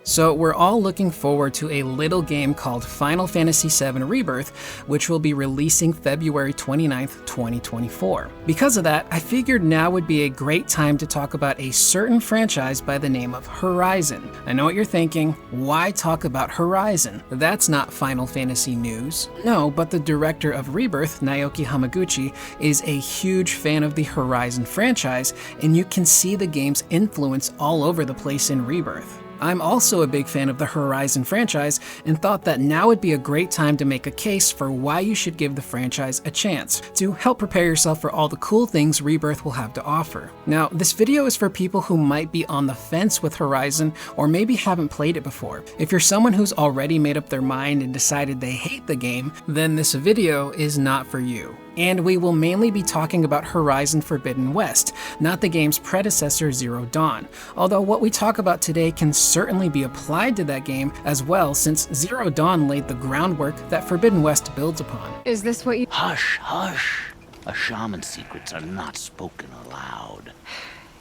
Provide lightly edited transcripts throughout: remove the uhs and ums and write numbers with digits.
So we're all looking forward to a little game called Final Fantasy VII Rebirth, which will be releasing February 29th, 2024. Because of that, I figured now would be a great time to talk about a certain franchise by the name of Horizon. I know what you're thinking, why talk about Horizon? That's not Final Fantasy news. No, but the director of Rebirth, Naoki Hamaguchi, is a huge fan of the Horizon franchise, and you can see the game's influence all over the place in Rebirth. I'm also a big fan of the Horizon franchise and thought that now would be a great time to make a case for why you should give the franchise a chance, to help prepare yourself for all the cool things Rebirth will have to offer. Now, this video is for people who might be on the fence with Horizon or maybe haven't played it before. If you're someone who's already made up their mind and decided they hate the game, then this video is not for you. And we will mainly be talking about Horizon Forbidden West, not the game's predecessor Zero Dawn, although what we talk about today can certainly be applied to that game as well, since Zero Dawn laid the groundwork that Forbidden West builds upon. Is this what you— Hush, hush. A shaman's secrets are not spoken aloud.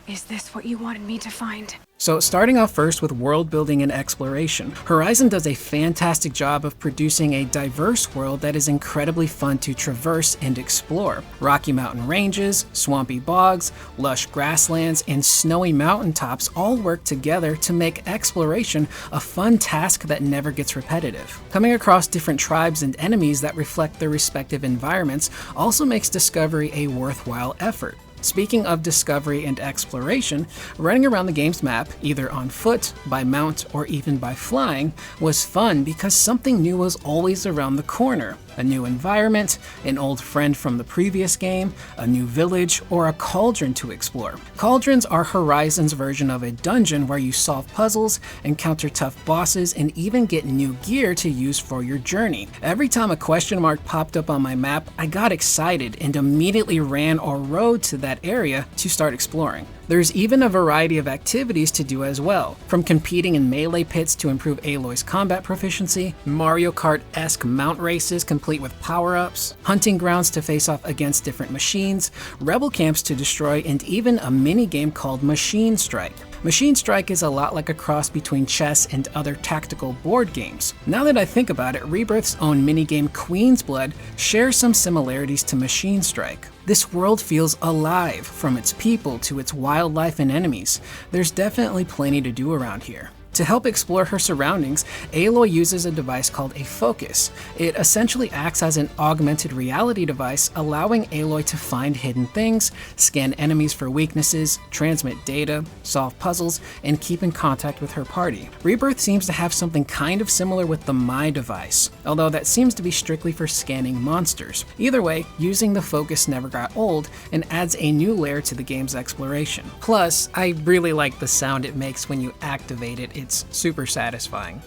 Is this what you wanted me to find? So starting off first with world building and exploration, Horizon does a fantastic job of producing a diverse world that is incredibly fun to traverse and explore. Rocky mountain ranges, swampy bogs, lush grasslands, and snowy mountaintops all work together to make exploration a fun task that never gets repetitive. Coming across different tribes and enemies that reflect their respective environments also makes discovery a worthwhile effort. Speaking of discovery and exploration, running around the game's map, either on foot, by mount, or even by flying, was fun because something new was always around the corner. A new environment, an old friend from the previous game, a new village, or a cauldron to explore. Cauldrons are Horizon's version of a dungeon where you solve puzzles, encounter tough bosses, and even get new gear to use for your journey. Every time a question mark popped up on my map, I got excited and immediately ran or rode to that area to start exploring. There's even a variety of activities to do as well, from competing in melee pits to improve Aloy's combat proficiency, Mario Kart-esque mount races complete with power-ups, hunting grounds to face off against different machines, rebel camps to destroy, and even a mini-game called Machine Strike. Machine Strike is a lot like a cross between chess and other tactical board games. Now that I think about it, Rebirth's own minigame Queen's Blood shares some similarities to Machine Strike. This world feels alive, from its people to its wildlife and enemies. There's definitely plenty to do around here. To help explore her surroundings, Aloy uses a device called a focus. It essentially acts as an augmented reality device, allowing Aloy to find hidden things, scan enemies for weaknesses, transmit data, solve puzzles, and keep in contact with her party. Rebirth seems to have something kind of similar with the My device, although that seems to be strictly for scanning monsters. Either way, using the focus never got old and adds a new layer to the game's exploration. Plus, I really like the sound it makes when you activate it. It's super satisfying.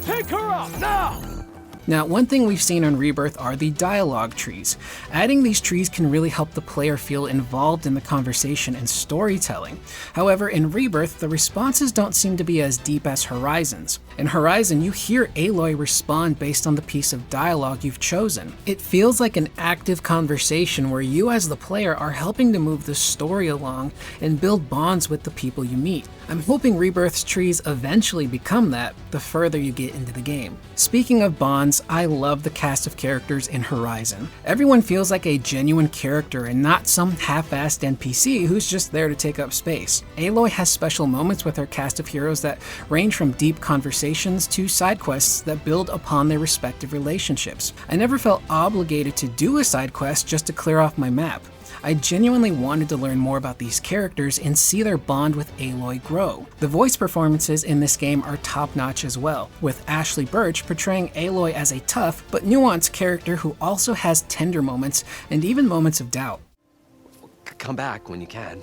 Take her out now! Now, one thing we've seen on Rebirth are the dialogue trees. Adding these trees can really help the player feel involved in the conversation and storytelling. However, in Rebirth, the responses don't seem to be as deep as Horizon's. In Horizon, you hear Aloy respond based on the piece of dialogue you've chosen. It feels like an active conversation where you as the player are helping to move the story along and build bonds with the people you meet. I'm hoping Rebirth's trees eventually become that the further you get into the game. Speaking of bonds, I love the cast of characters in Horizon. Everyone feels like a genuine character and not some half-assed NPC who's just there to take up space. Aloy has special moments with her cast of heroes that range from deep conversations to side quests that build upon their respective relationships. I never felt obligated to do a side quest just to clear off my map. I genuinely wanted to learn more about these characters and see their bond with Aloy grow. The voice performances in this game are top-notch as well, with Ashley Birch portraying Aloy as a tough but nuanced character who also has tender moments and even moments of doubt. Come back when you can.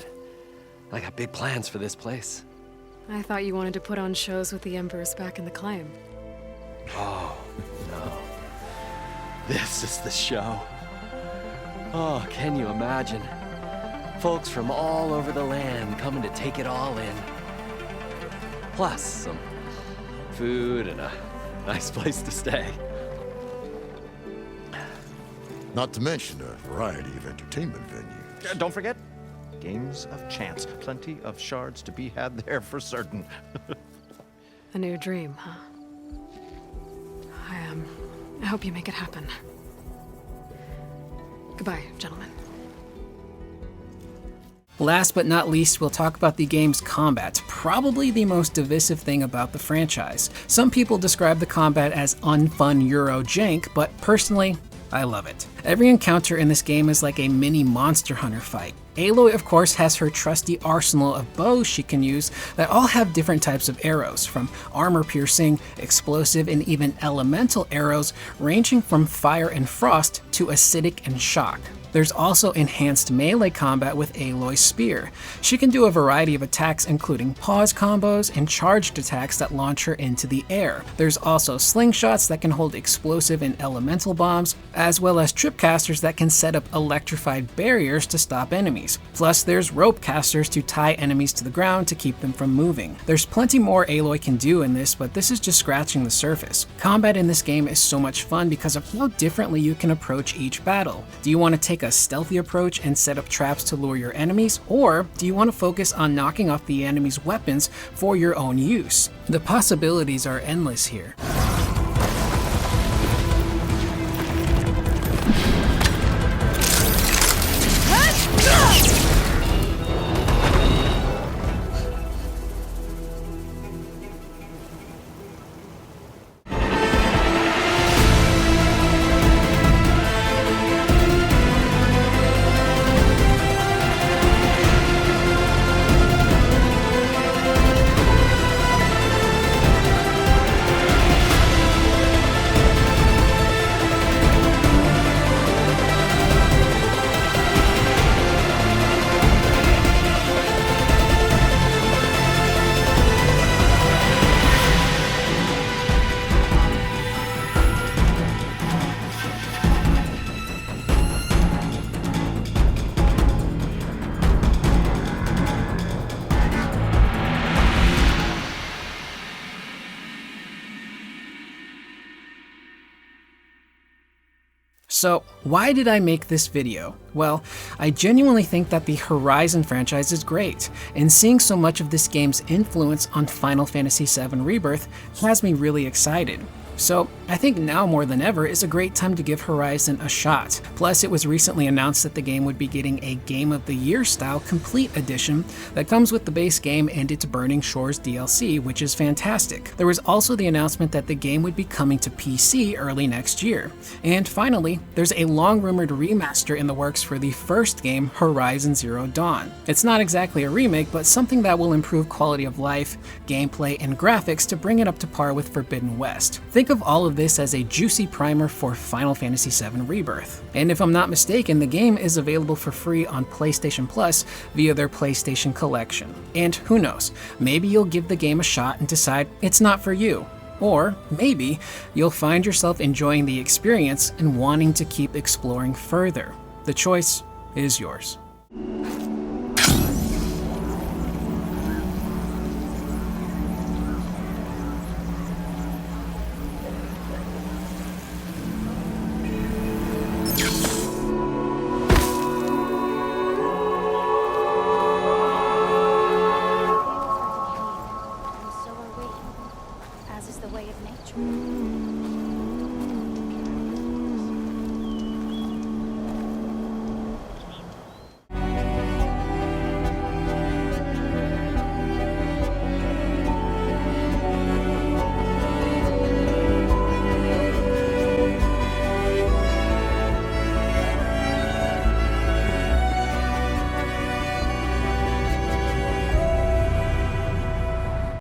I got big plans for this place. I thought you wanted to put on shows with the Empress back in the climb. Oh, no. This is the show. Oh, can you imagine? Folks from all over the land coming to take it all in. Plus, some food and a nice place to stay. Not to mention a variety of entertainment venues. Don't forget, Games of chance. Plenty of shards to be had there for certain. A new dream, huh? I hope you make it happen. Goodbye, gentlemen. Last but not least, we'll talk about the game's combat, probably the most divisive thing about the franchise. Some people describe the combat as unfun Euro jank, but personally, I love it. Every encounter in this game is like a mini Monster Hunter fight. Aloy, of course, has her trusty arsenal of bows she can use that all have different types of arrows, from armor-piercing, explosive, and even elemental arrows ranging from fire and frost to acidic and shock. There's also enhanced melee combat with Aloy's spear. She can do a variety of attacks including pause combos and charged attacks that launch her into the air. There's also slingshots that can hold explosive and elemental bombs, as well as tripcasters that can set up electrified barriers to stop enemies. Plus there's rope casters to tie enemies to the ground to keep them from moving. There's plenty more Aloy can do in this, but this is just scratching the surface. Combat in this game is so much fun because of how differently you can approach each battle. Do you want to take a stealthy approach and set up traps to lure your enemies, or do you want to focus on knocking off the enemy's weapons for your own use? The possibilities are endless here. So, why did I make this video? Well, I genuinely think that the Horizon franchise is great, and seeing so much of this game's influence on Final Fantasy VII Rebirth has me really excited. So I think now more than ever is a great time to give Horizon a shot. Plus, it was recently announced that the game would be getting a Game of the Year style complete edition that comes with the base game and its Burning Shores DLC, which is fantastic. There was also the announcement that the game would be coming to PC early next year. And finally, there's a long-rumored remaster in the works for the first game, Horizon Zero Dawn. It's not exactly a remake, but something that will improve quality of life, gameplay, and graphics to bring it up to par with Forbidden West. Think of all of this as a juicy primer for Final Fantasy VII Rebirth. And if I'm not mistaken, the game is available for free on PlayStation Plus via their PlayStation Collection. And who knows, maybe you'll give the game a shot and decide it's not for you. Or maybe you'll find yourself enjoying the experience and wanting to keep exploring further. The choice is yours.